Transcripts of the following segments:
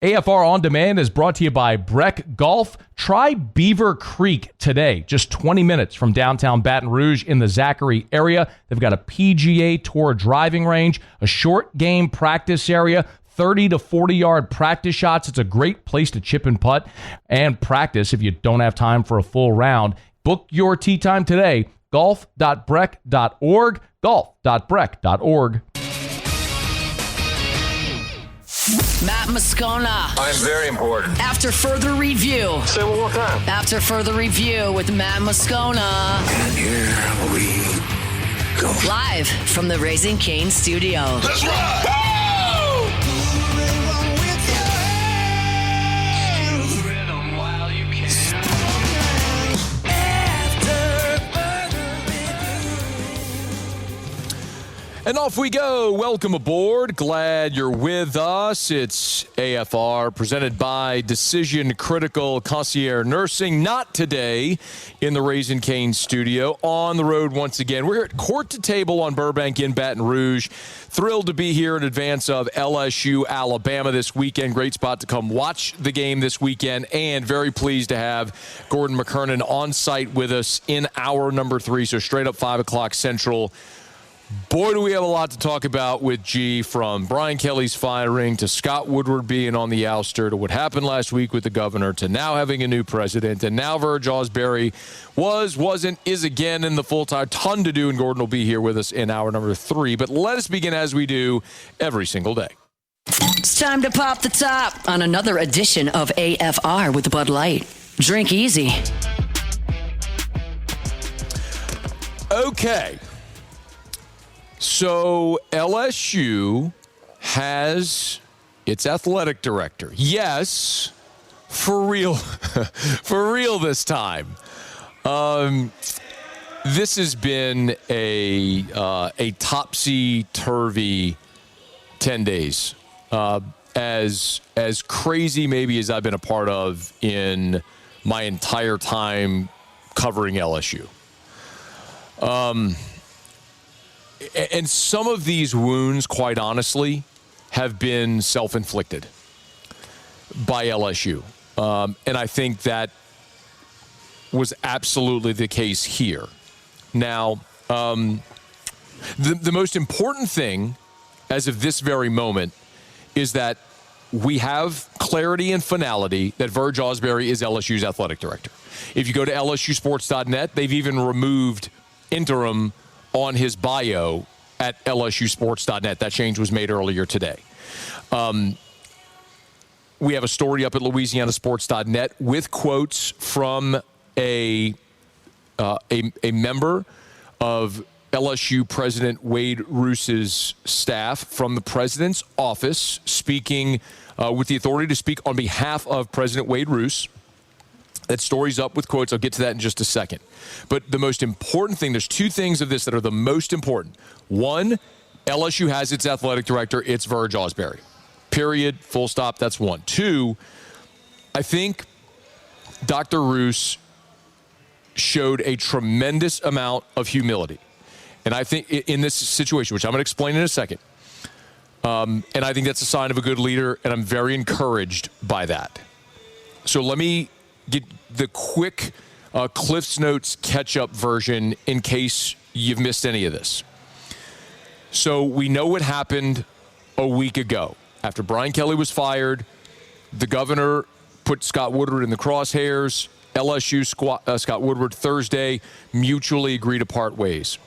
AFR On Demand is brought to you by Breck Golf. Try Beaver Creek today, just 20 minutes from downtown Baton Rouge in the Zachary area. They've got a PGA Tour driving range, a short game practice area, 30 to 40-yard practice shots. It's a great place to chip and putt and practice if you don't have time for a full round. Book your tee time today, golf.breck.org, golf.breck.org. Matt Moscona. I'm very important. After further review. Say it one more time. After further review with Matt Moscona. And here we go. Live from the Raising Cane studio. Let's ride! And off we go. Welcome aboard. Glad you're with us. It's AFR presented by Decision Critical Concierge Nursing. Not today in the Raising Cane studio. On the road once again. We're at Court to Table on Burbank in Baton Rouge. Thrilled to be here in advance of LSU Alabama this weekend. Great spot to come watch the game this weekend. And very pleased to have Gordon McKernan on site with us in hour number 3. So straight up 5 o'clock Central. Boy, do we have a lot to talk about with G, from Brian Kelly's firing to Scott Woodward being on the ouster to what happened last week with the governor to now having a new president, and now Verge Ausberry wasn't, is again in the full-time. Ton to do, and Gordon will be here with us in hour number 3. But let us begin as we do every single day. It's time to pop the top on another edition of AFR with Bud Light. Drink easy. Okay. So LSU has its athletic director. Yes, for real, for real this time. This has been a topsy-turvy 10 days. As crazy maybe as I've been a part of in my entire time covering LSU. And some of these wounds, quite honestly, have been self-inflicted by LSU. And I think that was absolutely the case here. Now, the most important thing, as of this very moment, is that we have clarity and finality that Verge Ausberry is LSU's athletic director. If you go to lsusports.net, they've even removed interim on his bio at lsusports.net. That change was made earlier today. We have a story up at louisianasports.net with quotes from a member of LSU President Wade Roos's staff from the president's office, speaking with the authority to speak on behalf of President Wade Roos. That story's up with quotes. I'll get to that in just a second. But the most important thing, there's 2 things of this that are the most important. 1, LSU has its athletic director. It's Verge Ausberry. Period. Full stop. That's 1. 2, I think Dr. Roos showed a tremendous amount of humility. And I think in this situation, which I'm going to explain in a second, and I think that's a sign of a good leader, and I'm very encouraged by that. So let me get the quick Cliff's Notes catch-up version in case you've missed any of this. So we know what happened a week ago. After Brian Kelly was fired, the governor put Scott Woodward in the crosshairs. LSU, Scott Woodward, Thursday, mutually agreed to part ways.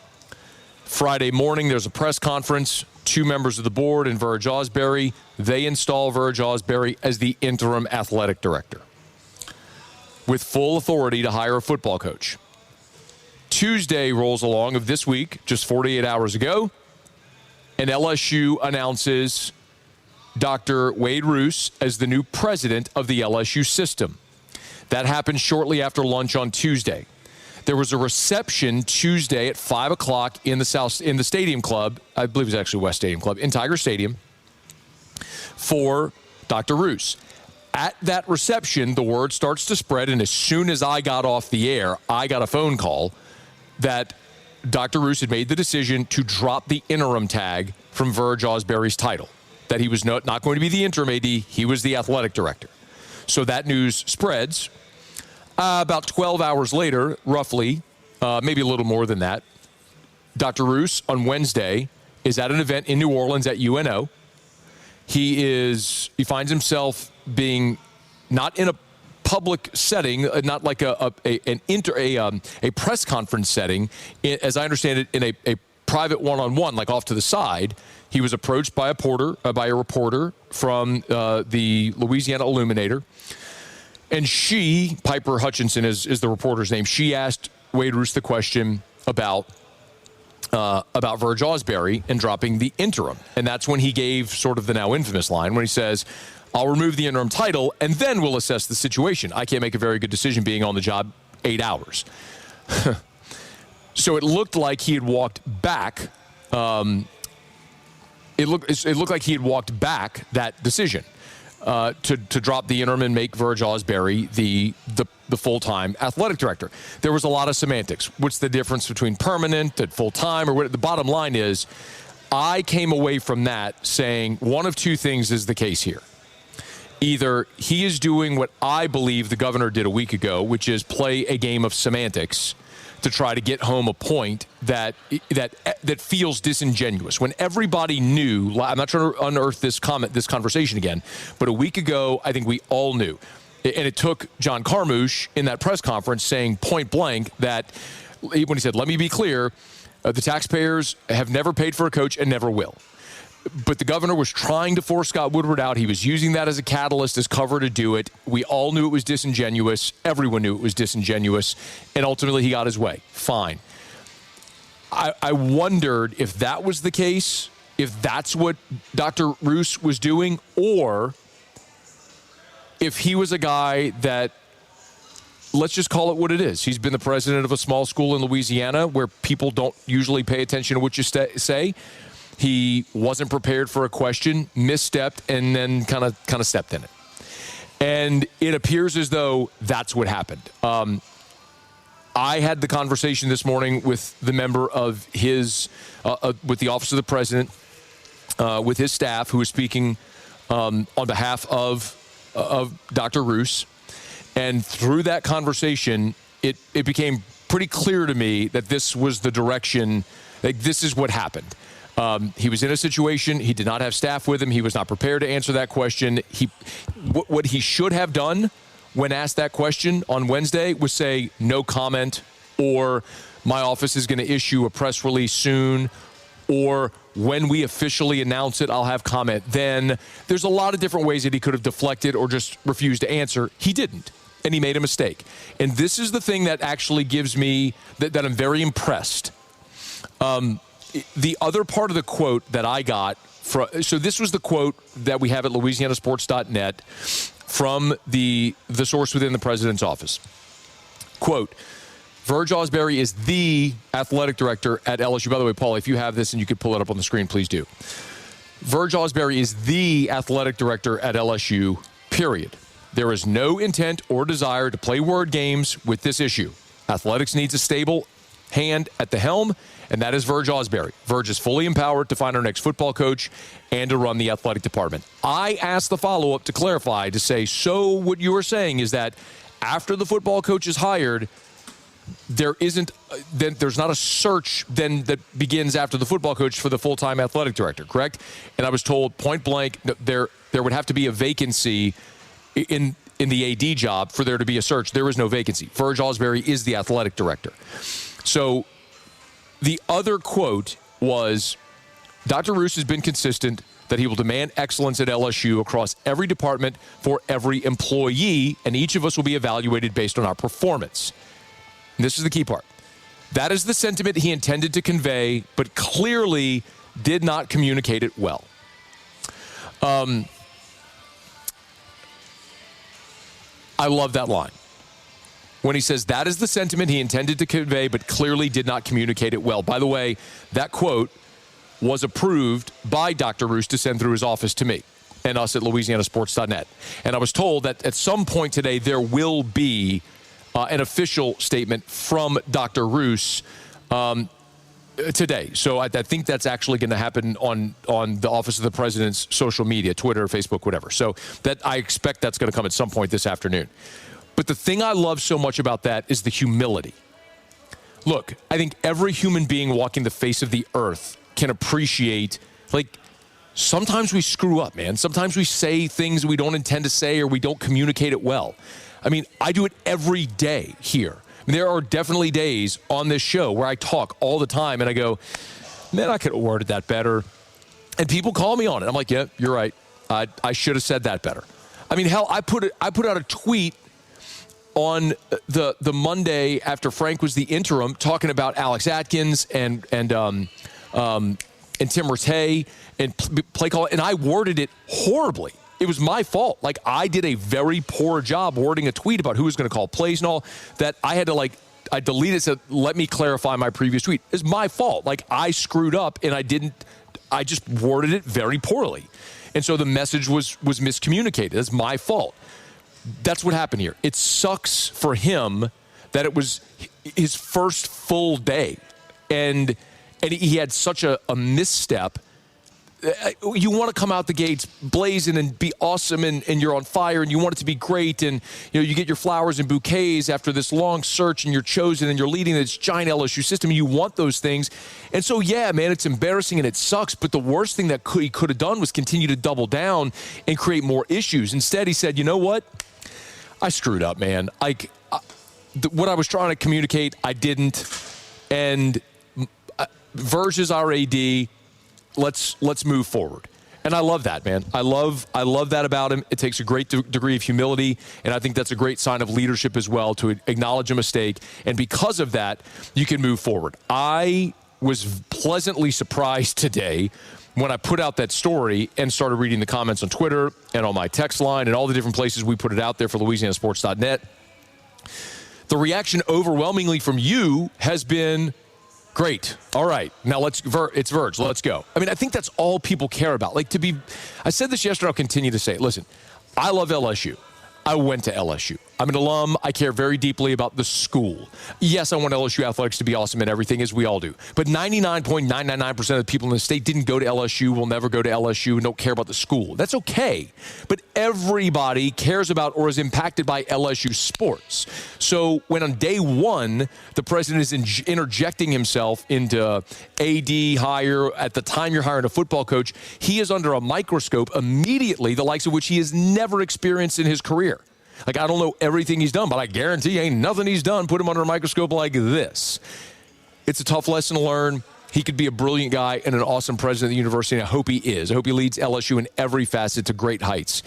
Friday morning, there's a press conference. 2 members of the board and Verge Ausberry. They install Verge Ausberry as the interim athletic director, with full authority to hire a football coach. Tuesday rolls along of this week, just 48 hours ago, and LSU announces Dr. Wade Roos as the new president of the LSU system. That happened shortly after lunch on Tuesday. There was a reception Tuesday at 5 o'clock in the Stadium Club, I believe it was actually West Stadium Club, in Tiger Stadium, for Dr. Roos. At that reception, the word starts to spread, and as soon as I got off the air, I got a phone call that Dr. Roos had made the decision to drop the interim tag from Verge Ausberry's title. that he was not going to be the interim AD. He was the athletic director. So that news spreads. About 12 hours later, roughly, maybe a little more than that, Dr. Roos on Wednesday is at an event in New Orleans at UNO. He finds himself being not in a public setting, not like a press conference setting, as I understand it, in a private one-on-one, like off to the side. He was approached by a reporter from the Louisiana Illuminator, and Piper Hutchinson is the reporter's name. She asked Wade Roos the question about Verge Ausberry and dropping the interim, and that's when he gave sort of the now infamous line when he says, "I'll remove the interim title, and then we'll assess the situation. I can't make a very good decision being on the job 8 hours." So it looked like he had walked back. It looked like he had walked back that decision to drop the interim and make Verge Ausberry the full-time athletic director. There was a lot of semantics. What's the difference between permanent and full-time? Or what? The bottom line is, I came away from that saying one of two things is the case here. Either he is doing what I believe the governor did a week ago, which is play a game of semantics to try to get home a point that feels disingenuous. When everybody knew, I'm not trying to unearth this conversation again, but a week ago, I think we all knew. And it took John Carmouche in that press conference saying point blank that when he said, "Let me be clear, the taxpayers have never paid for a coach and never will." But the governor was trying to force Scott Woodward out. He was using that as a catalyst, as cover to do it. We all knew it was disingenuous. Everyone knew it was disingenuous. And ultimately, he got his way. Fine. I wondered if that was the case, if that's what Dr. Roos was doing, or if he was a guy that, let's just call it what it is. He's been the president of a small school in Louisiana where people don't usually pay attention to what you say. He wasn't prepared for a question, misstepped, and then kind of stepped in it. And it appears as though that's what happened. I had the conversation this morning with the member of with the Office of the President, with his staff, who was speaking on behalf of Dr. Roos. And through that conversation, it became pretty clear to me that this was the direction, like this is what happened. He was in a situation. He did not have staff with him. He was not prepared to answer that question. What he should have done when asked that question on Wednesday was say, no comment, or my office is going to issue a press release soon, or when we officially announce it, I'll have comment then. There's a lot of different ways that he could have deflected or just refused to answer. He didn't, and he made a mistake. And this is the thing that actually gives me, that I'm very impressed. The other part of the quote that I got, so this was the quote that we have at LouisianaSports.net from the source within the president's office. Quote, Verge Ausberry is the athletic director at LSU. By the way, Paul, if you have this and you could pull it up on the screen, please do. Verge Ausberry is the athletic director at LSU, period. There is no intent or desire to play word games with this issue. Athletics needs a stable hand at the helm, and that is Verge Ausberry. Verge is fully empowered to find our next football coach and to run the athletic department. I asked the follow-up to clarify, to say, so what you are saying is that after the football coach is hired, there's not a search then that begins after the football coach for the full-time athletic director, correct? And I was told point blank there would have to be a vacancy in the AD job for there to be a search. There is no vacancy. Verge Ausberry is the athletic director. So the other quote was, Dr. Roos has been consistent that he will demand excellence at LSU across every department for every employee, and each of us will be evaluated based on our performance. And this is the key part. That is the sentiment he intended to convey, but clearly did not communicate it well. I love that line. When he says that is the sentiment he intended to convey, but clearly did not communicate it well. By the way, that quote was approved by Dr. Roos to send through his office to me and us at LouisianaSports.net. And I was told that at some point today there will be an official statement from Dr. Roos today. So I think that's actually going to happen on the Office of the President's social media, Twitter, Facebook, whatever. So that I expect that's going to come at some point this afternoon. But the thing I love so much about that is the humility. Look, I think every human being walking the face of the earth can appreciate, like, sometimes we screw up, man. Sometimes we say things we don't intend to say or we don't communicate it well. I mean, I do it every day here. There are definitely days on this show where I talk all the time and I go, man, I could have worded that better. And people call me on it. I'm like, yeah, you're right. I should have said that better. I mean, hell, I put out a tweet on the Monday after Frank was the interim talking about Alex Atkins and Tim Rattay and play call, and I worded it horribly. It was my fault. Like, I did a very poor job wording a tweet about who was going to call plays and all that. I had to, I deleted it, said, let me clarify my previous tweet. It's my fault. Like, I screwed up and I just worded it very poorly. And so the message was miscommunicated. It's my fault. That's what happened here. It sucks for him that it was his first full day. And he had such a misstep. You want to come out the gates blazing and be awesome and you're on fire and you want it to be great and you get your flowers and bouquets after this long search and you're chosen and you're leading this giant LSU system and you want those things. And so, yeah, man, it's embarrassing and it sucks, but the worst thing that he could have done was continue to double down and create more issues. Instead, he said, you know what? I screwed up, man. What I was trying to communicate, I didn't. And Verge is our AD. Let's move forward. And I love that, man. I love that about him. It takes a great degree of humility, and I think that's a great sign of leadership as well, to acknowledge a mistake. And because of that, you can move forward. I was pleasantly surprised today when I put out that story and started reading the comments on Twitter and on my text line and all the different places we put it out there for LouisianaSports.net. The reaction overwhelmingly from you has been, great. All right. Now it's Verge. Let's go. I mean, I think that's all people care about. I said this yesterday, I'll continue to say it. Listen, I love LSU. I went to LSU. I'm an alum. I care very deeply about the school. Yes, I want LSU athletics to be awesome and everything, as we all do. But 99.999% of the people in the state didn't go to LSU, will never go to LSU, and don't care about the school. That's okay. But everybody cares about or is impacted by LSU sports. So when on day one, the president is interjecting himself into AD hire, at the time you're hiring a football coach, he is under a microscope immediately, the likes of which he has never experienced in his career. I don't know everything he's done, but I guarantee ain't nothing he's done put him under a microscope like this. It's a tough lesson to learn. He could be a brilliant guy and an awesome president of the university, and I hope he is. I hope he leads LSU in every facet to great heights.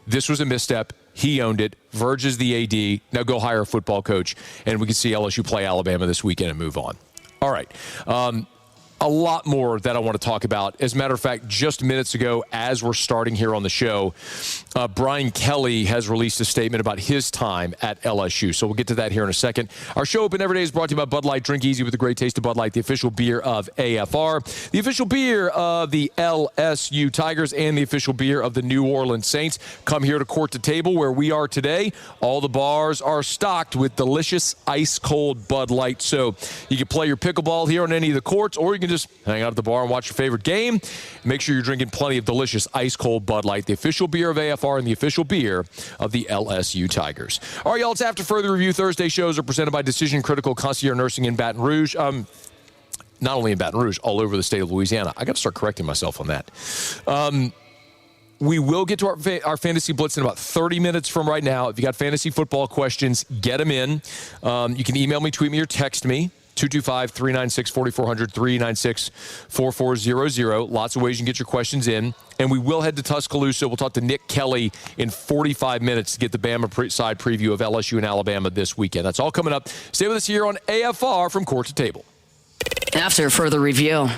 This was a misstep. He owned it. Verge is the AD. Now go hire a football coach, and we can see LSU play Alabama this weekend and move on. All right. A lot more that I want to talk about. As a matter of fact, just minutes ago, as we're starting here on the show, Brian Kelly has released a statement about his time at LSU. So we'll get to that here in a second. Our show Open Every Day is brought to you by Bud Light. Drink easy with the great taste of Bud Light, the official beer of AFR, the official beer of the LSU Tigers, and the official beer of the New Orleans Saints. Come here to Court to Table, where we are today. All the bars are stocked with delicious ice-cold Bud Light. So you can play your pickleball here on any of the courts, or you can just hang out at the bar and watch your favorite game. Make sure you're drinking plenty of delicious ice-cold Bud Light, the official beer of AFR and the official beer of the LSU Tigers. All right, y'all, it's After Further Review. Thursday shows are presented by Decision Critical Concierge Nursing in Baton Rouge. Not only in Baton Rouge, all over the state of Louisiana. I got to start correcting myself on that. We will get to our Fantasy Blitz in about 30 minutes from right now. If you got fantasy football questions, get them in. You can email me, tweet me, or text me. 225-396-4400, 396-4400. Lots of ways you can get your questions in. And we will head to Tuscaloosa. We'll talk to Nick Kelly in 45 minutes to get the Bama side preview of LSU and Alabama this weekend. That's all coming up. Stay with us here on AFR from Court to Table. After further review.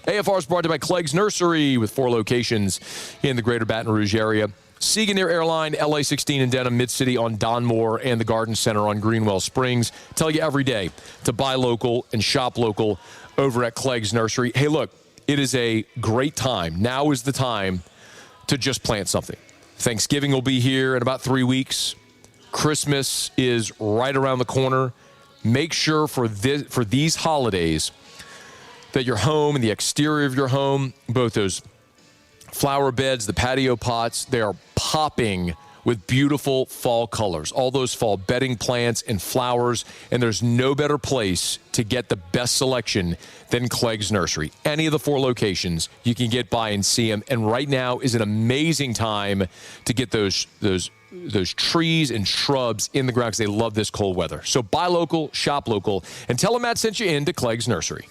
AFR is brought to you by Clegg's Nursery with 4 locations in the greater Baton Rouge area. Seaganeer Airline, LA16 in Denham, Mid-City on Donmore, and the Garden Center on Greenwell Springs. Tell you every day to buy local and shop local over at Clegg's Nursery. Hey, look, it is a great time. Now is the time to just plant something. Thanksgiving will be here in about 3 weeks. Christmas is right around the corner. Make sure for these holidays that your home and the exterior of your home, both those flower beds, the patio pots, they are popping with beautiful fall colors, all those fall bedding plants and flowers, and there's no better place to get the best selection than Clegg's Nursery. Any of the 4 locations, you can get by and see them, and right now is an amazing time to get those trees and shrubs in the ground because they love this cold weather. So buy local, shop local, and tell them Matt sent you into Clegg's Nursery.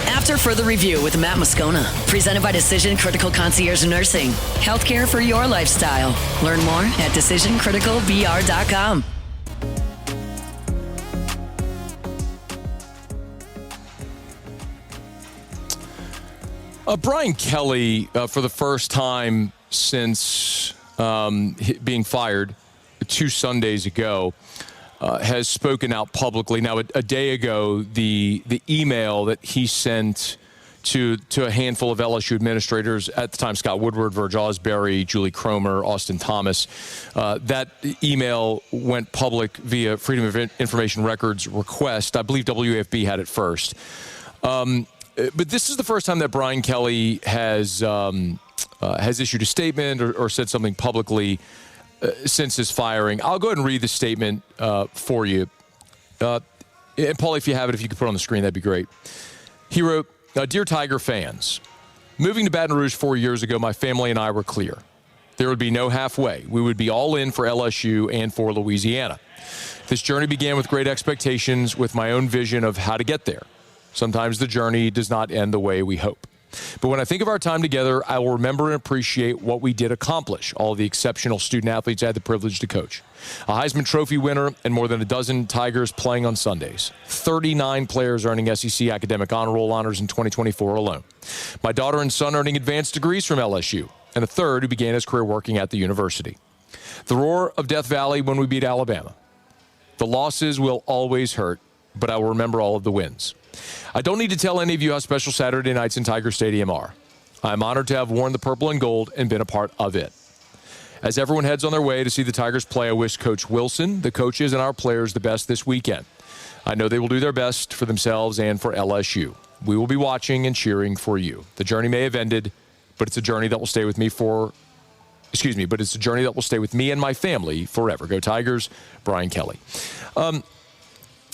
After further review with Matt Moscona, presented by Decision Critical Concierge Nursing. Healthcare for your lifestyle. Learn more at decisioncriticalvr.com. Brian Kelly, for the first time since being fired 2 Sundays ago, has spoken out publicly. Now, a day ago, the email that he sent to a handful of LSU administrators at the time, Scott Woodward, Verge Ausberry, Julie Cromer, Austin Thomas, that email went public via Freedom of Information Records request. I believe WAFB had it first. But this is the first time that Brian Kelly has issued a statement or said something publicly since his firing. I'll go ahead and read the statement for you. And Paul, if you have it, if you could put it on the screen, that'd be great. He wrote, "Dear Tiger fans, moving to Baton Rouge 4 years ago, my family and I were clear. There would be no halfway. We would be all in for LSU and for Louisiana. This journey began with great expectations, with my own vision of how to get there. Sometimes the journey does not end the way we hope. But when I think of our time together, I will remember and appreciate what we did accomplish, all the exceptional student athletes I had the privilege to coach. A Heisman Trophy winner and more than a dozen Tigers playing on Sundays. 39 players earning SEC Academic Honor Roll honors in 2024 alone. My daughter and son earning advanced degrees from LSU, and a third who began his career working at the university. The roar of Death Valley when we beat Alabama. The losses will always hurt, but I will remember all of the wins. I don't need to tell any of you how special Saturday nights in Tiger Stadium are. I'm honored to have worn the purple and gold and been a part of it. As everyone heads on their way to see the Tigers play, I wish Coach Wilson, the coaches, and our players the best this weekend. I know they will do their best for themselves and for LSU. We will be watching and cheering for you. The journey may have ended, but it's a journey that will stay with me but it's a journey that will stay with me and my family forever. Go Tigers, Brian Kelly."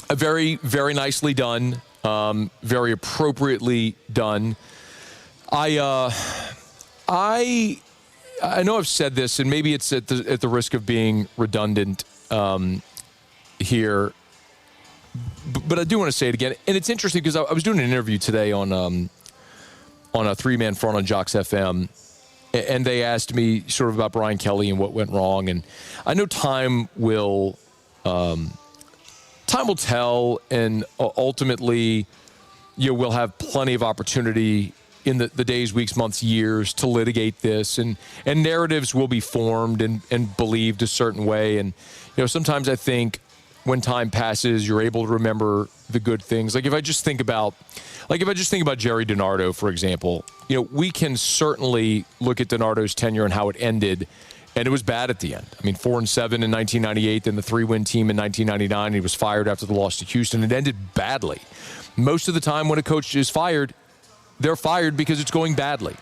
Very, very nicely done. Very appropriately done. I know I've said this, and maybe it's at the risk of being redundant here, but I do want to say it again. And it's interesting because I was doing an interview today on a 3-man front on Jocks FM, and they asked me sort of about Brian Kelly and what went wrong. And I know time will tell, and ultimately, we'll have plenty of opportunity in the days, weeks, months, years to litigate this, and narratives will be formed and believed a certain way. And sometimes I think when time passes, you're able to remember the good things. Like if I just think about Jerry DiNardo, for example, we can certainly look at DiNardo's tenure and how it ended. And it was bad at the end. I mean, 4-7 in 1998, then the 3-win team in 1999. He was fired after the loss to Houston. It ended badly. Most of the time when a coach is fired, they're fired because it's going badly.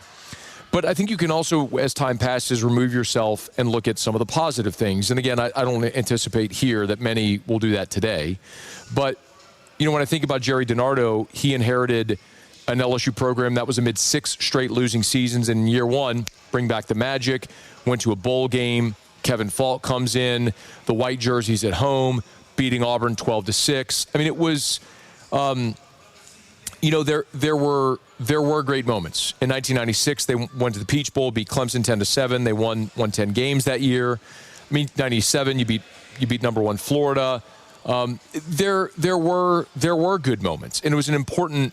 But I think you can also, as time passes, remove yourself and look at some of the positive things. And again, I don't anticipate here that many will do that today. But, when I think about Jerry DiNardo, he inherited an LSU program that was amid 6 straight losing seasons. And in year 1, bring back the magic. Went to a bowl game. Kevin Falk comes in. The white jerseys at home, beating Auburn 12-6. I mean, it was, there were great moments. In 1996, they went to the Peach Bowl, beat Clemson 10-7. They won 10 games that year. I mean, 97, you beat number 1 Florida. There were good moments, and it was an important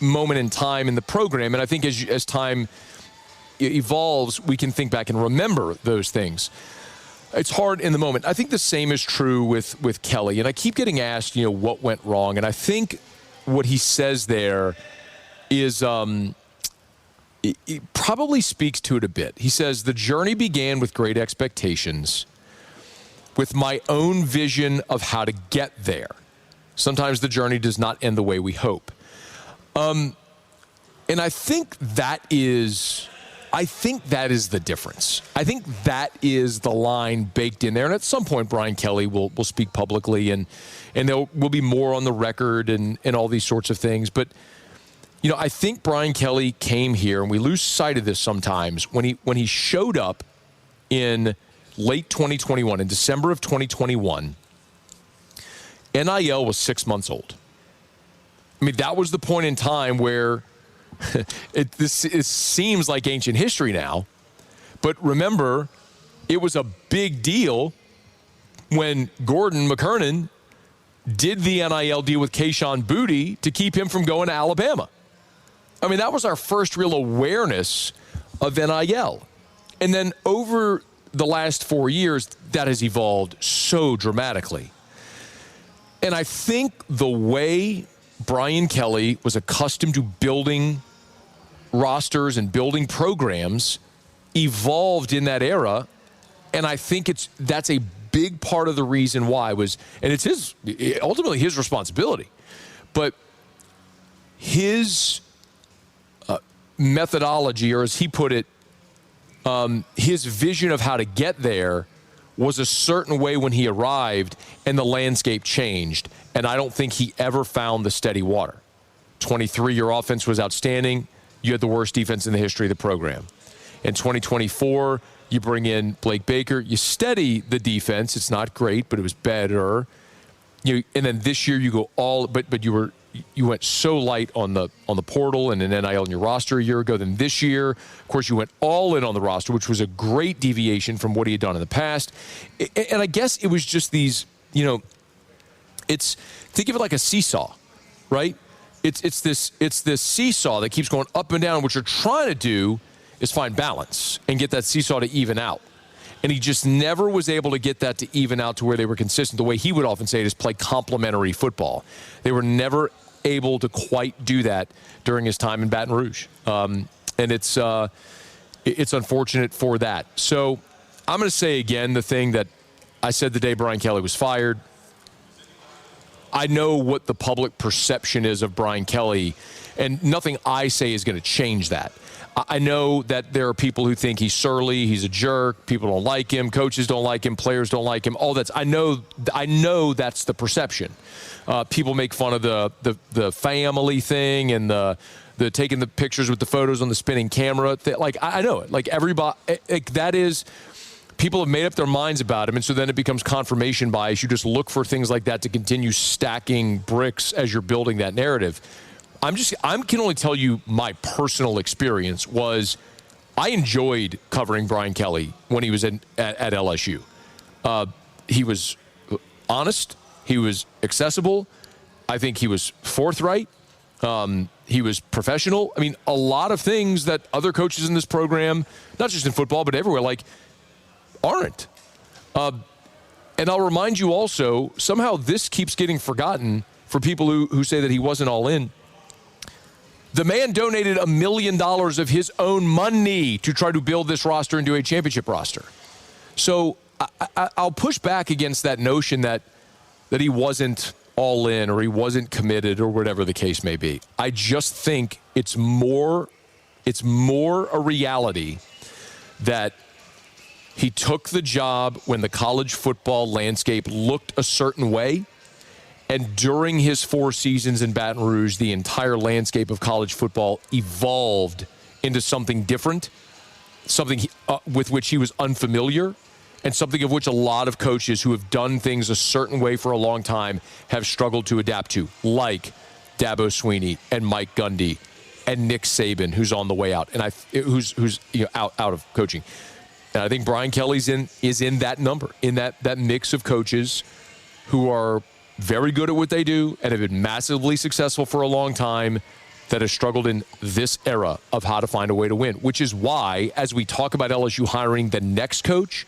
moment in time in the program. And I think as time evolves, we can think back and remember those things. It's hard in the moment. I think the same is true with Kelly. And I keep getting asked, what went wrong. And I think what he says there is it probably speaks to it a bit. He says, the journey began with great expectations, with my own vision of how to get there. Sometimes the journey does not end the way we hope. And I think that is the difference. I think that is the line baked in there. And at some point, Brian Kelly will speak publicly, and there will be more on the record and all these sorts of things. But, I think Brian Kelly came here, and we lose sight of this sometimes, when he showed up in late 2021, in December of 2021, NIL was 6 months old. I mean, that was the point in time where it seems like ancient history now. But remember, it was a big deal when Gordon McKernan did the NIL deal with Kayshon Boutte to keep him from going to Alabama. I mean, that was our first real awareness of NIL. And then over the last 4 years, that has evolved so dramatically. And I think the way Brian Kelly was accustomed to building rosters and building programs evolved in that era. And I think that's a big part of the reason why and it's ultimately his responsibility, but his methodology, or as he put it, his vision of how to get there was a certain way when he arrived, and the landscape changed. And I don't think he ever found the steady water. 23, your offense was outstanding. You had the worst defense in the history of the program. In 2024, you bring in Blake Baker. You steady the defense. It's not great, but it was better. And then this year you go but you went so light on the portal and an NIL in your roster a year ago. Then this year, of course, you went all in on the roster, which was a great deviation from what he had done in the past. And I guess it was just these, think of it like a seesaw, right? It's this seesaw that keeps going up and down. What you're trying to do is find balance and get that seesaw to even out. And he just never was able to get that to even out to where they were consistent. The way he would often say it is play complementary football. They were never able to quite do that during his time in Baton Rouge. And it's unfortunate for that. So I'm going to say again the thing that I said the day Brian Kelly was fired. I know what the public perception is of Brian Kelly, and nothing I say is going to change that. I know that there are people who think he's surly, he's a jerk, people don't like him, coaches don't like him, players don't like him, all that's, I know that's the perception. People make fun of the family thing and the taking the pictures with the photos on the spinning camera. I know it. Like everybody, that is, people have made up their minds about him, and so then it becomes confirmation bias. You just look for things like that to continue stacking bricks as you're building that narrative. I can only tell you my personal experience was I enjoyed covering Brian Kelly when he was at LSU. He was honest. He was accessible. I think he was forthright. He was professional. I mean, a lot of things that other coaches in this program, not just in football, but everywhere, aren't. And I'll remind you also, somehow this keeps getting forgotten for people who say that he wasn't all in. The man donated $1 million of his own money to try to build this roster into a championship roster. So I'll push back against that notion that he wasn't all in or he wasn't committed or whatever the case may be. I just think it's more a reality that he took the job when the college football landscape looked a certain way. And during his 4 seasons in Baton Rouge, the entire landscape of college football evolved into something different, something with which he was unfamiliar, and something of which a lot of coaches who have done things a certain way for a long time have struggled to adapt to, like Dabo Swinney and Mike Gundy and Nick Saban, who's on the way out, and who's out of coaching. And I think Brian Kelly's is in that number, in that mix of coaches who are very good at what they do and have been massively successful for a long time that have struggled in this era of how to find a way to win, which is why, as we talk about LSU hiring the next coach,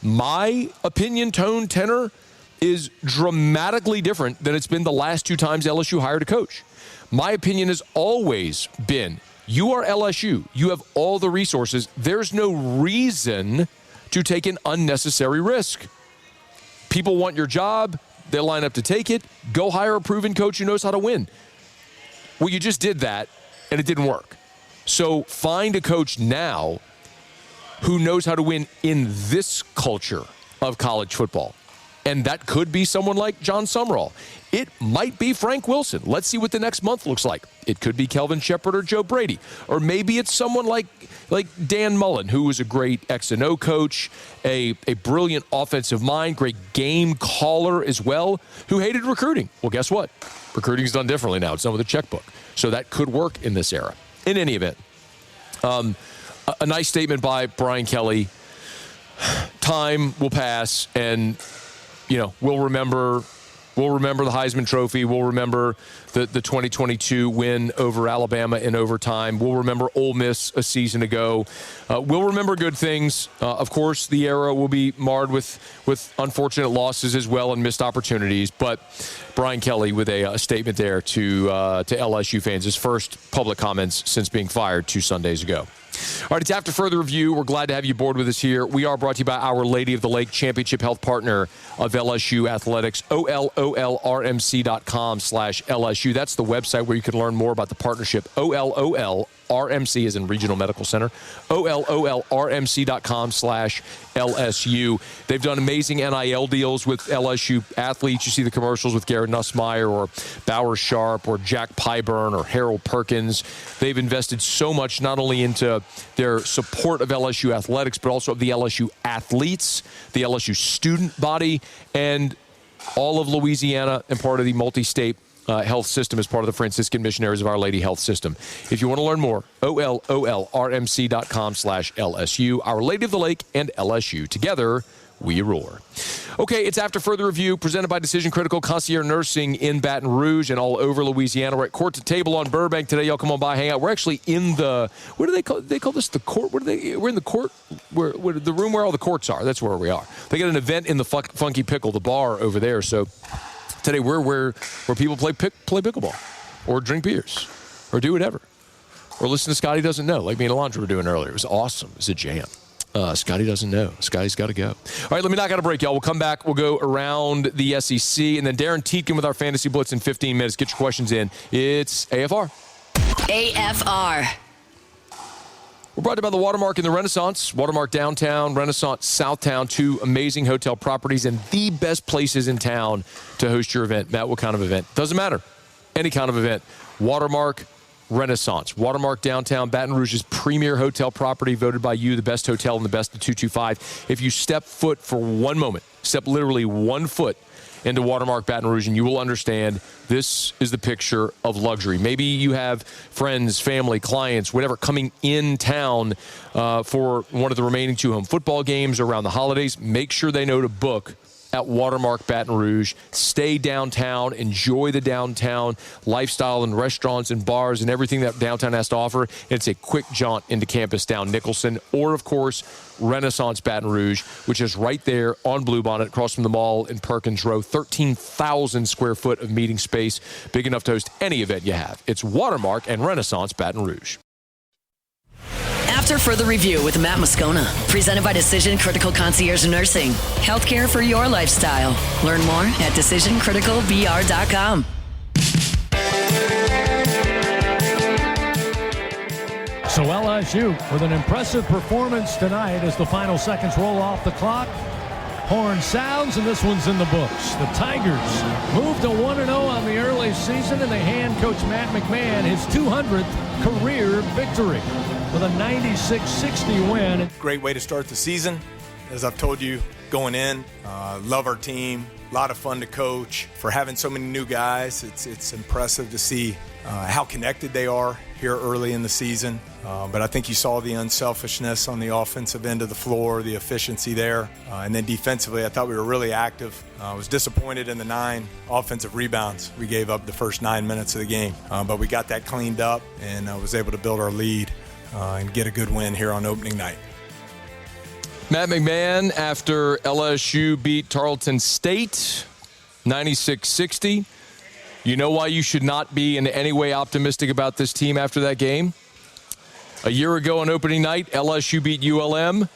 my opinion, tone, tenor is dramatically different than it's been the last 2 times LSU hired a coach. My opinion has always been, you are LSU. You have all the resources. There's no reason to take an unnecessary risk. People want your job. They'll line up to take it. Go hire a proven coach who knows how to win. Well, you just did that, and it didn't work. So find a coach now who knows how to win in this culture of college football. And that could be someone like John Summerall. It might be Frank Wilson. Let's see what the next month looks like. It could be Kelvin Shepard or Joe Brady. Or maybe it's someone like Dan Mullen, who was a great X&O coach, a brilliant offensive mind, great game caller as well, who hated recruiting. Well, guess what? Recruiting's done differently now. It's done with a checkbook. So that could work in this era. In any event, a nice statement by Brian Kelly. Time will pass, and we'll remember the Heisman Trophy. We'll remember the 2022 win over Alabama in overtime. We'll remember Ole Miss a season ago. We'll remember good things. Of course, the era will be marred with unfortunate losses as well and missed opportunities. But Brian Kelly with a statement there to LSU fans, his first public comments since being fired 2 Sundays ago. All right, it's After Further Review. We're glad to have you aboard with us here. We are brought to you by Our Lady of the Lake, championship health partner of LSU Athletics, OLOLRMC.com/LSU. That's the website where you can learn more about the partnership. OLOLRMC is in Regional Medical Center. OLOLRMC.com/LSU. They've done amazing NIL deals with LSU athletes. You see the commercials with Garrett Nussmeier or Bauer Sharp or Jack Pyburn or Harold Perkins. They've invested so much not only into their support of LSU athletics, but also of the LSU athletes, the LSU student body, and all of Louisiana and part of the multi-state health system as part of the Franciscan Missionaries of Our Lady Health System. If you want to learn more, OLOLRMC.com/LSU. Our Lady of the Lake and LSU. Together, we roar. Okay, it's After Further Review, presented by Decision Critical Concierge Nursing in Baton Rouge and all over Louisiana. We're at Court to Table on Burbank today. Y'all come on by, hang out. We're actually in the, what do they call this the court? We're in the court, where the room where all the courts are. That's where we are. They got an event in the Funky Pickle, the bar over there. So today we're where people play pickleball or drink beers or do whatever. Or listen to Scotty Doesn't Know, like me and Alondra were doing earlier. It was awesome. It was a jam. Scotty doesn't know. Scotty's got to go. All right, let me knock out a break, y'all. We'll come back. We'll go around the SEC, and then Darren Tietkin with our Fantasy Blitz in 15 minutes. Get your questions in. It's AFR. AFR. We're brought to you by the Watermark in the Renaissance. Watermark Downtown, Renaissance Southtown, 2 amazing hotel properties and the best places in town to host your event. Matt, what kind of event? Doesn't matter. Any kind of event. Watermark Renaissance. Watermark Downtown, Baton Rouge's premier hotel property, voted by you the best hotel in the best of 225. If you step foot for one moment, step literally 1 foot into Watermark Baton Rouge, and you will understand this is the picture of luxury. Maybe you have friends, family, clients, whatever, coming in town for one of the remaining 2 home football games around the holidays. Make sure they know to book at Watermark Baton Rouge. Stay downtown, enjoy the downtown lifestyle and restaurants and bars and everything that downtown has to offer. It's a quick jaunt into campus down Nicholson, or of course Renaissance Baton Rouge, which is right there on Bluebonnet across from the mall in Perkins Row. 13,000 square foot of meeting space, big enough to host any event you have. It's Watermark and Renaissance Baton Rouge. After Further Review with Matt Moscona, presented by Decision Critical Concierge Nursing. Healthcare for your lifestyle. Learn more at decisioncriticalbr.com. So LSU with an impressive performance tonight as the final seconds roll off the clock. Horn sounds, and this one's in the books. The Tigers moved to 1-0 on the early season, and they hand Coach Matt McMahon his 200th career victory with a 96-60 win. Great way to start the season. As I've told you going in, love our team. A lot of fun to coach. For having so many new guys, it's impressive to see how connected they are here early in the season. But I think you saw the unselfishness on the offensive end of the floor, the efficiency there. And then defensively, I thought we were really active. I was disappointed in the 9 offensive rebounds we gave up the first 9 minutes of the game. But we got that cleaned up, and I was able to build our lead and get a good win here on opening night. Matt McMahon, after LSU beat Tarleton State 96-60. You know why you should not be in any way optimistic about this team after that game? A year ago on opening night, LSU beat ULM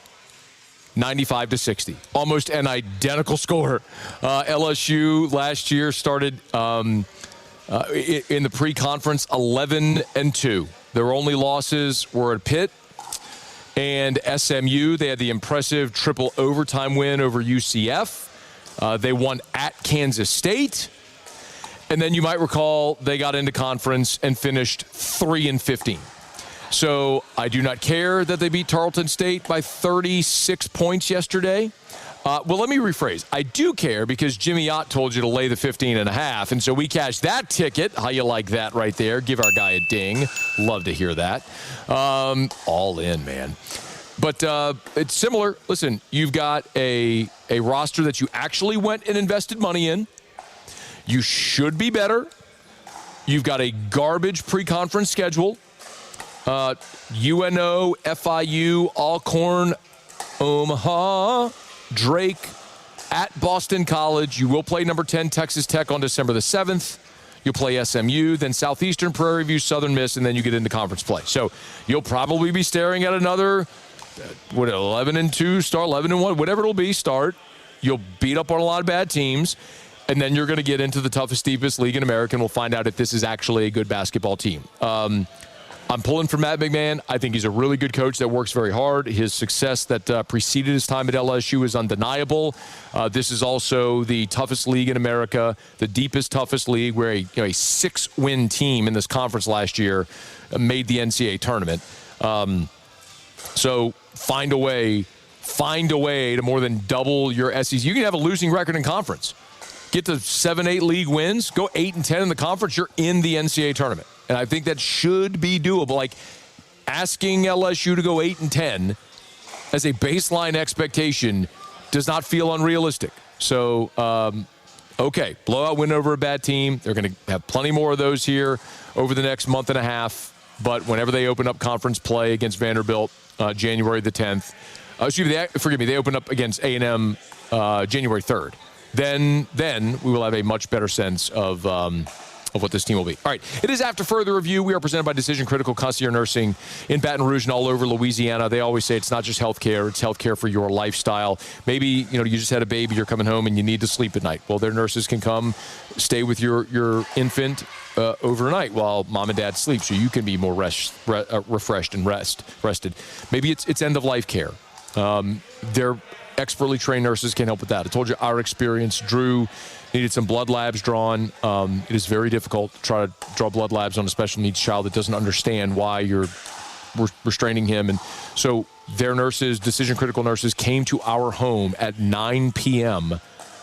95-60. Almost an identical score. LSU last year started in the pre-conference, 11-2. Their only losses were at Pitt and SMU. They had the impressive triple overtime win over UCF. They won at Kansas State. And then you might recall they got into conference and finished 3-15. So I do not care that they beat Tarleton State by 36 points yesterday. Well, let me rephrase. I do care because Jimmy Ott told you to lay the 15.5, and so we cashed that ticket. How you like that right there? Give our guy a ding. Love to hear that. All in, man. But it's similar. Listen, you've got a roster that you actually went and invested money in. You should be better. You've got a garbage pre-conference schedule. UNO, FIU, Alcorn, Omaha, Drake, at Boston College. You will play number 10 Texas Tech on December the 7th. You'll play SMU, then Southeastern, Prairie View, Southern Miss, and then you get into conference play. So you'll probably be staring at another 11-2 start, 11-1, whatever it'll be start. You'll beat up on a lot of bad teams, and then you're going to get into the toughest, deepest league in America, and we'll find out if this is actually a good basketball team. I'm pulling for Matt McMahon. I think he's a really good coach that works very hard. His success that preceded his time at LSU is undeniable. This is also the toughest league in America, the deepest, toughest league, where a 6-win team in this conference last year made the NCAA tournament. So find a way to more than double your SEC. You can have a losing record in conference. Get to 7-8 league wins, go 8-10 in the conference, you're in the NCAA tournament. And I think that should be doable. Like asking LSU to go 8-10 as a baseline expectation does not feel unrealistic. So, okay, blowout win over a bad team. They're going to have plenty more of those here over the next month and a half. But whenever they open up conference play against Vanderbilt, January the 10th, they open up against A&M January 3rd. Then we will have a much better sense of what this team will be. All right, it is After Further Review. We are presented by Decision Critical Concierge Nursing in Baton Rouge and all over Louisiana. They always say it's not just healthcare, it's healthcare for your lifestyle. Maybe, you just had a baby, you're coming home and you need to sleep at night. Well, their nurses can come stay with your infant overnight while mom and dad sleep so you can be more refreshed and rested. Maybe it's end-of-life care. Their expertly trained nurses can help with that. I told you our experience. Drew needed some blood labs drawn. It is very difficult to try to draw blood labs on a special needs child that doesn't understand why you're restraining him. And so their nurses, Decision Critical nurses, came to our home at 9 p.m.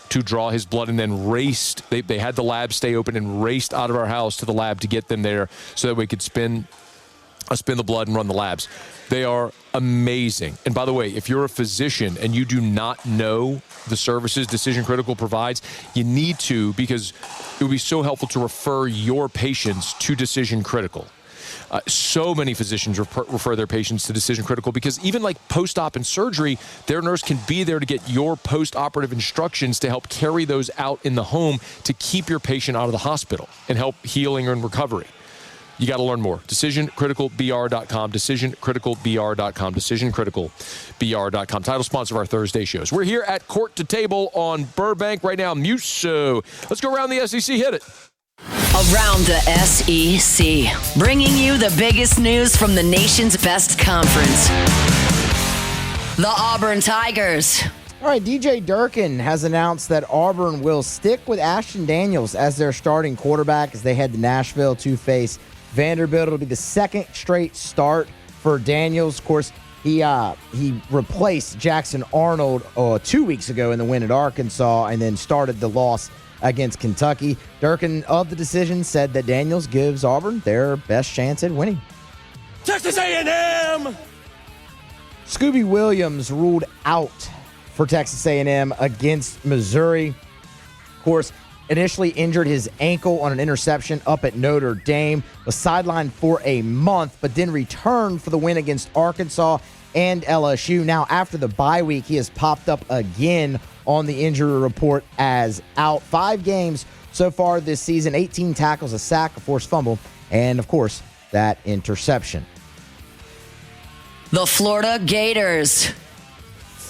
to draw his blood and then raced. They had the lab stay open and raced out of our house to the lab to get them there so that we could spin the blood and run the labs. They are amazing. And by the way, if you're a physician and you do not know the services Decision Critical provides, you need to, because it would be so helpful to refer your patients to Decision Critical. So many physicians refer their patients to Decision Critical because even like post-op and surgery, their nurse can be there to get your post-operative instructions to help carry those out in the home to keep your patient out of the hospital and help healing and recovery. You got to learn more. DecisionCriticalBR.com, DecisionCriticalBR.com, DecisionCriticalBR.com. Title sponsor of our Thursday shows. We're here at Court to Table on Burbank right now. Muso. Let's go around the SEC. Hit it. Around the SEC, bringing you the biggest news from the nation's best conference. The Auburn Tigers. All right, DJ Durkin has announced that Auburn will stick with Ashton Daniels as their starting quarterback as they head to Nashville to face Vanderbilt. It'll be the second straight start for Daniels. Of course, he replaced Jackson Arnold 2 weeks ago in the win at Arkansas and then started the loss against Kentucky. Durkin of the decision said that Daniels gives Auburn their best chance at winning. Texas A&M! Scooby Williams ruled out for Texas A&M against Missouri. Of course, initially injured his ankle on an interception up at Notre Dame, was sidelined for a month, but then returned for the win against Arkansas and LSU. Now, after the bye week, he has popped up again on the injury report as out. 5 games so far this season, 18 tackles, a sack, a forced fumble, and, of course, that interception. The Florida Gators.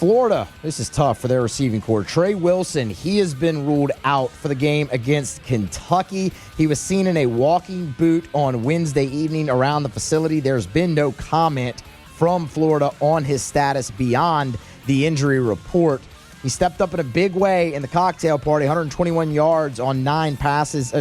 Florida, this is tough for their receiving corps. Trey Wilson, he has been ruled out for the game against Kentucky. He was seen in a walking boot on Wednesday evening around the facility. There's been no comment from Florida on his status beyond the injury report. He stepped up in a big way in the cocktail party, 121 yards on 9 catches,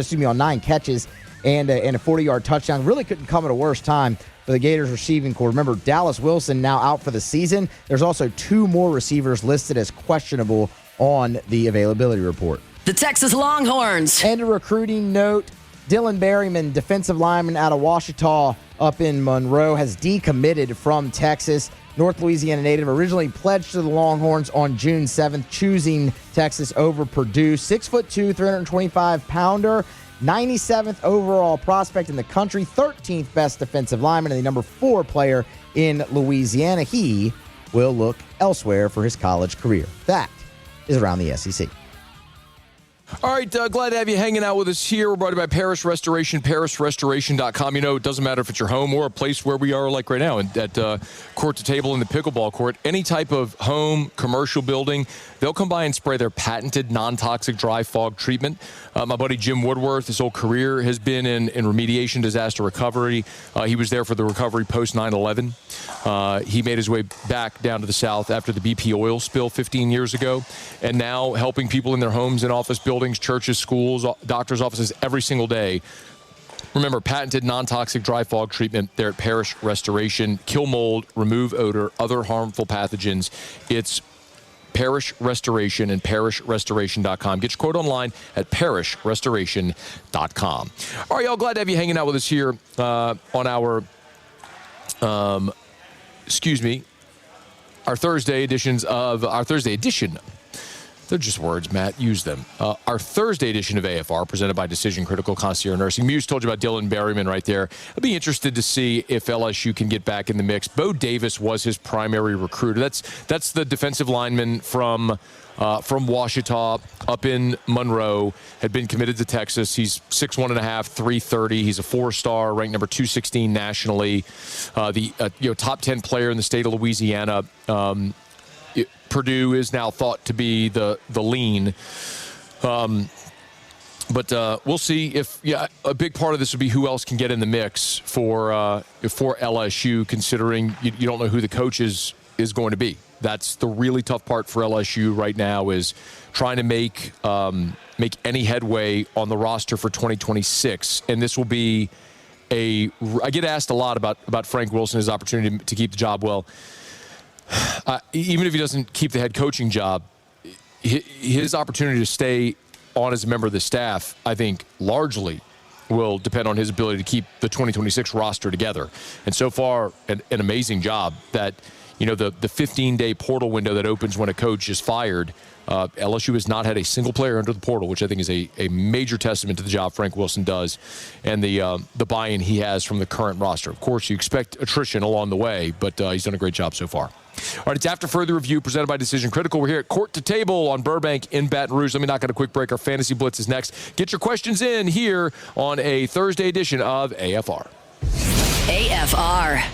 and a 40-yard touchdown. Really couldn't come at a worse time for the Gators receiving corps. Remember, Dallas Wilson now out for the season. There's also 2 more receivers listed as questionable on the availability report. The Texas Longhorns. And a recruiting note, Dylan Berryman, defensive lineman out of Ouachita up in Monroe, has decommitted from Texas. North Louisiana native, originally pledged to the Longhorns on June 7th, choosing Texas over Purdue. 6'2", 325-pounder. 97th overall prospect in the country, 13th best defensive lineman, and the number 4 player in Louisiana. He will look elsewhere for his college career. That is Around the SEC. All right, glad to have you hanging out with us here. We're brought to you by Parish Restoration, parisrestoration.com. You know, it doesn't matter if it's your home or a place where we are like right now at Court to Table in the pickleball court. Any type of home, commercial building, they'll come by and spray their patented non-toxic dry fog treatment. My buddy Jim Woodworth, his whole career has been in remediation, disaster recovery. He was there for the recovery post 9/11. He made his way back down to the South after the BP oil spill 15 years ago, and now helping people in their homes and office buildings, churches, schools, doctors' offices every single day. Remember, patented non-toxic dry fog treatment there at Parish Restoration. Kill mold, remove odor, other harmful pathogens. It's Parish Restoration and parisrestoration.com. Get your quote online at parisrestoration.com. All right, y'all, glad to have you hanging out with us here on our, our Thursday edition. They're just words, Matt. Use them. Our Thursday edition of AFR, presented by Decision Critical Concierge Nursing. Muse told you about Dylan Berryman right there. I'd be interested to see if LSU can get back in the mix. Bo Davis was his primary recruiter. That's the defensive lineman from Ouachita up in Monroe, had been committed to Texas. He's 6'1.5", 330. He's a 4-star, ranked number 216 nationally. The top 10 player in the state of Louisiana. Purdue is now thought to be the lean. But we'll see if a big part of this would be who else can get in the mix for LSU, considering you don't know who the coach is going to be. That's the really tough part for LSU right now, is trying to make any headway on the roster for 2026. And this will be I get asked a lot about Frank Wilson, his opportunity to keep the job. Well, even if he doesn't keep the head coaching job, his opportunity to stay on as a member of the staff, I think, largely will depend on his ability to keep the 2026 roster together. And so far, an amazing job that, the 15-day portal window that opens when a coach is fired, LSU has not had a single player enter the portal, which I think is a major testament to the job Frank Wilson does and the buy-in he has from the current roster. Of course, you expect attrition along the way, but he's done a great job so far. All right, it's After Further Review, presented by Decision Critical. We're here at Court to Table on Burbank in Baton Rouge. Let me knock out a quick break. Our Fantasy Blitz is next. Get your questions in here on a Thursday edition of AFR. AFR.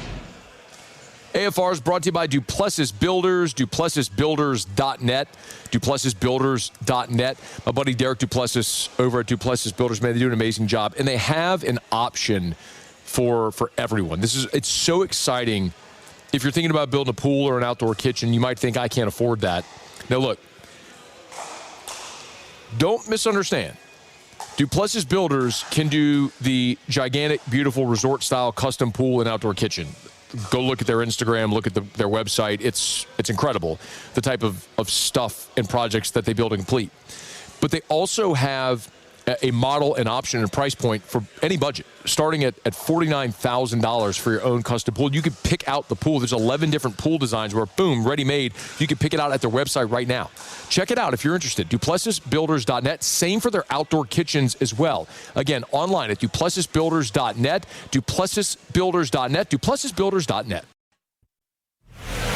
AFR is brought to you by Duplessis Builders, DuplessisBuilders.net, DuplessisBuilders.net. My buddy Derek Duplessis over at Duplessis Builders, man, they do an amazing job. And they have an option for everyone. It's so exciting. If you're thinking about building a pool or an outdoor kitchen, you might think, I can't afford that. Now, look, don't misunderstand. Duplessis Builders can do the gigantic, beautiful resort-style custom pool and outdoor kitchen. Go look at their Instagram, look at their website. It's incredible, the type of stuff and projects that they build and complete. But they also have a model, an option, and a price point for any budget, starting at $49,000 for your own custom pool. You can pick out the pool. There's 11 different pool designs where, boom, ready-made. You can pick it out at their website right now. Check it out if you're interested. DuplessisBuilders.net. Same for their outdoor kitchens as well. Again, online at DuplessisBuilders.net, DuplessisBuilders.net, DuplessisBuilders.net.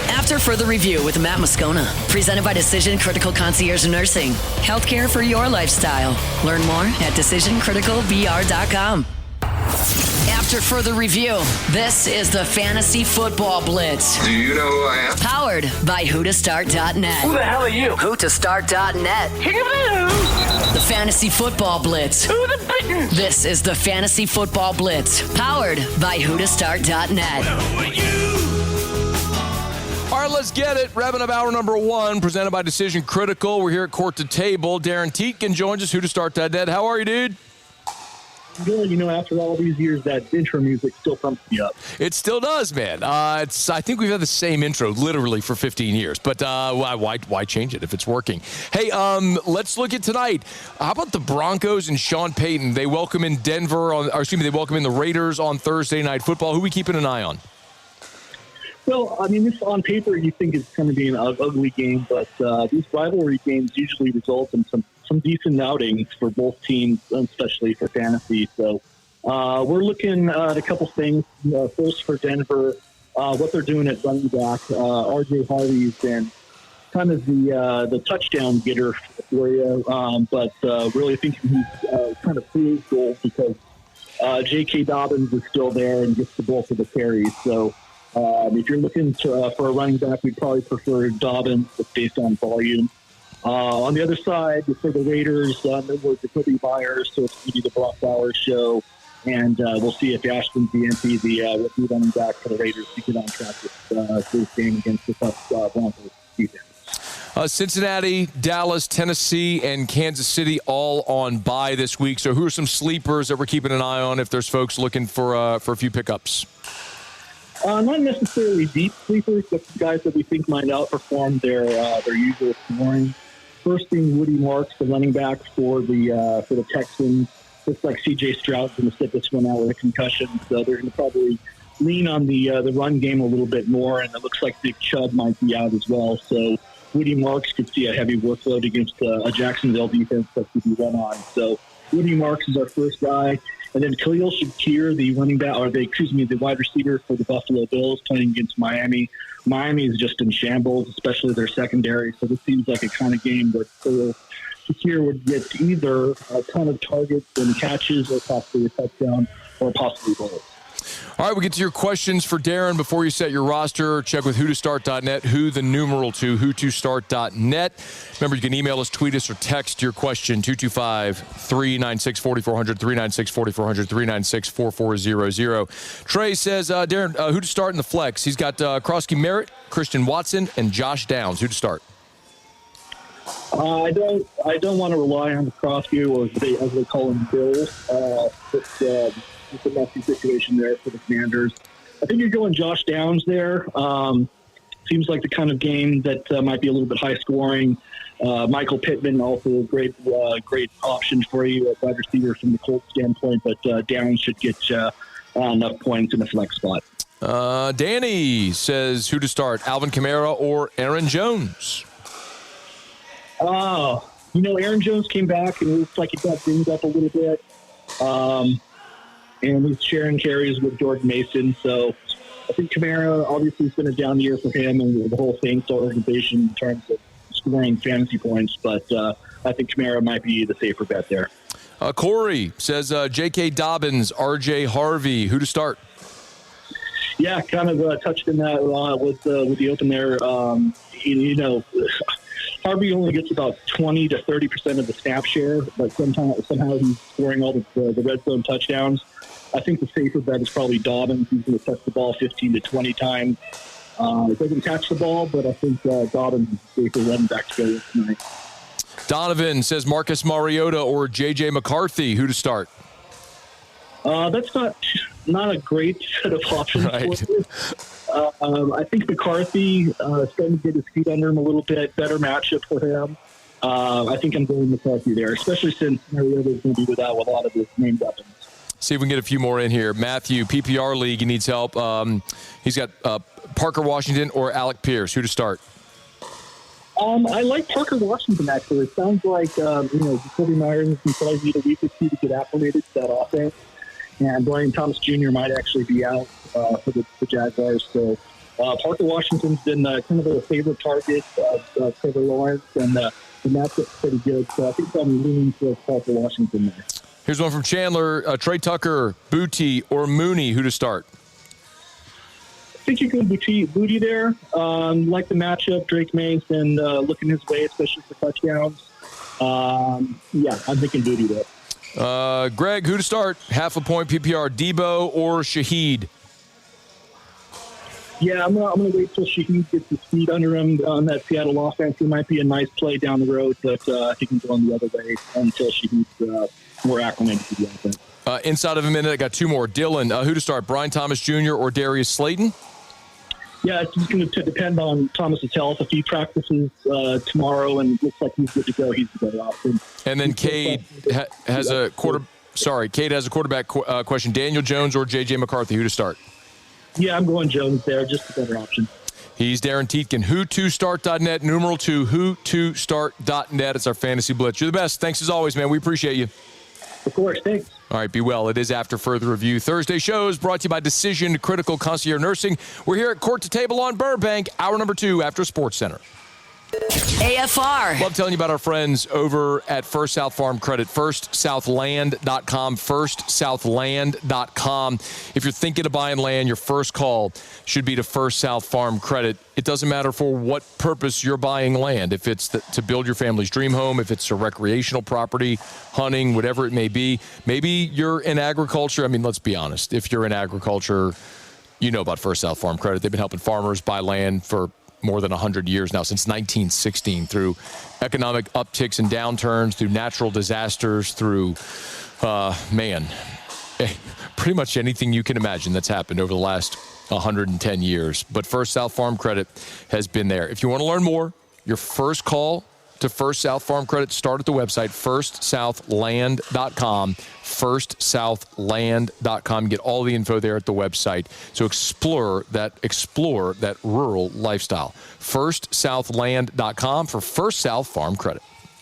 After Further Review with Matt Moscona, presented by Decision Critical Concierge Nursing. Healthcare for your lifestyle. Learn more at DecisionCriticalVR.com. After After further review, this is the Fantasy Football Blitz. Do you know who I am? Powered by whotostart.net. Who the hell are you? Whotostart.net. The Fantasy Football Blitz. Who the bitten? This is the Fantasy Football Blitz. Powered by whotostart.net. Who are you? All right, let's get it. Wrapping up hour number 1, presented by Decision Critical. We're here at Court to Table. Darren Tietkin joins us, whotostart.net. How are you, dude? Good. You know, after all these years, that intro music still pumps me up. It still does, man. I think we've had the same intro literally for 15 years. But why change it if it's working? Hey, let's look at tonight. How about the Broncos and Sean Payton? They welcome in they welcome in the Raiders on Thursday Night Football. Who are we keeping an eye on? Well, I mean, this on paper you think it's going to be an ugly game, but these rivalry games usually result in some decent outings for both teams, especially for fantasy. So we're looking at a couple things. First, for Denver, what they're doing at running back. RJ Harvey's been kind of the touchdown getter for you, but really thinking he's kind of fool's gold because J.K. Dobbins is still there and gets the bulk of the carries. So if you're looking for a running back, we'd probably prefer Dobbins based on volume. On the other side, for the Raiders, no more Jacoby Myers, so it's going to be the Brock Bowers show. And we'll see if Ashton Bianchi, the rookie running back for the Raiders, can get on track with this game against the tough Broncos defense. Cincinnati, Dallas, Tennessee, and Kansas City all on bye this week. So who are some sleepers that we're keeping an eye on if there's folks looking for a few pickups? Not necessarily deep sleepers, but guys that we think might outperform their usual scoring. First being Woody Marks, the running back for the Texans. Looks like C.J. Stroud's going to sit this one out with a concussion, so they're going to probably lean on the run game a little bit more, and it looks like Nick Chubb might be out as well. So Woody Marks could see a heavy workload against a Jacksonville defense that could be run on. So Woody Marks is our first guy. And then Khalil Shakir, the wide receiver for the Buffalo Bills, playing against Miami. Miami is just in shambles, especially their secondary. So this seems like a kind of game where Khalil Shakir would get either a ton of targets and catches, or possibly a touchdown, or possibly both. All right, we'll get to your questions for Darren before you set your roster. Check with whotostart.net, whotostart.net. Remember, you can email us, tweet us, or text your question, 225-396-4400, 396-4400, 396-4400. Trey says, Darren, who to start in the flex? He's got Krosky Merritt, Christian Watson, and Josh Downs. Who to start? I don't want to rely on the Krosky, or as they call him, Bill. It's a messy situation there for the Commanders. I think you're going Josh Downs there. Seems like the kind of game that might be a little bit high scoring. Michael Pittman, also a great option for you at wide receiver from the Colts standpoint, but Downs should get enough points in the flex spot. Danny says who to start, Alvin Kamara or Aaron Jones? Aaron Jones came back and it looks like he got dinged up a little bit. And he's sharing carries with Jordan Mason. So I think Kamara, obviously, has been a down year for him and the whole Saints organization in terms of scoring fantasy points. But I think Kamara might be the safer bet there. Corey says J.K. Dobbins, R.J. Harvey. Who to start? Yeah, kind of touched in that with the open there. Harvey only gets about 20 to 30% of the snap share, but somehow he's scoring all the red zone touchdowns. I think the safer bet is probably Dobbins. He's going to touch the ball 15 to 20 times. He doesn't catch the ball, but I think Dobbins is the safer running back to go with tonight. Donovan says Marcus Mariota or J.J. McCarthy. Who to start? That's not a great set of options. Right. I think McCarthy is starting to get his feet under him a little bit. Better matchup for him. I think I'm going McCarthy there, especially since Mariota is going to be without a lot of his main weapons. See if we can get a few more in here. Matthew, PPR League, he needs help. He's got Parker Washington or Alec Pierce. Who to start? I like Parker Washington, actually. It sounds like, Jacoby Myers can probably need a week or two to get acclimated to that offense. And Brian Thomas Jr. might actually be out for the Jaguars. So Parker Washington's been kind of a favorite target of Trevor Lawrence, and the matchup's pretty good. So I think I'm leaning towards Parker Washington there. Here's one from Chandler. Trey Tucker, Booty, or Mooney, who to start? I think you can Booty there. Like the matchup, Drake May's been looking his way, especially for touchdowns. Yeah, I'm thinking Booty there. Greg, who to start? Half a point PPR, Debo or Shaheed? Yeah, I'm gonna wait till Shaheed gets his feet under him on that Seattle offense. It might be a nice play down the road, but I think he's going the other way until Shaheed's more acclimated to the offense. Inside of a minute, I got two more. Dylan, who to start? Brian Thomas Jr. or Darius Slayton? Yeah, it's just going to depend on Thomas's health. If he practices tomorrow and looks like he's good to go, he's the better option. And then Cade has a quarterback question. Daniel Jones or J.J. McCarthy, who to start? Yeah, I'm going Jones there, just a better option. He's Darren Tietkin. Who2start.net, numeral 2, who2start.net. It's our Fantasy Blitz. You're the best. Thanks as always, man. We appreciate you. Of course, thanks. All right, be well. It is After Further Review. Thursday shows brought to you by Decision Critical Concierge Nursing. We're here at Court to Table on Burbank, hour number 2 after Sports Center. AFR. Love telling you about our friends over at First South Farm Credit. FirstSouthLand.com. FirstSouthLand.com. If you're thinking of buying land, your first call should be to First South Farm Credit. It doesn't matter for what purpose you're buying land. If it's to build your family's dream home, if it's a recreational property, hunting, whatever it may be. Maybe you're in agriculture. I mean, let's be honest. If you're in agriculture, you know about First South Farm Credit. They've been helping farmers buy land for more than 100 years now, since 1916, through economic upticks and downturns, through natural disasters, through, pretty much anything you can imagine that's happened over the last 110 years. But First South Farm Credit has been there. If you want to learn more, your first call to First South Farm Credit, start at the website, FirstSouthLand.com. FirstSouthLand.com. Get all the info there at the website. So explore that rural lifestyle. FirstSouthLand.com for First South Farm Credit.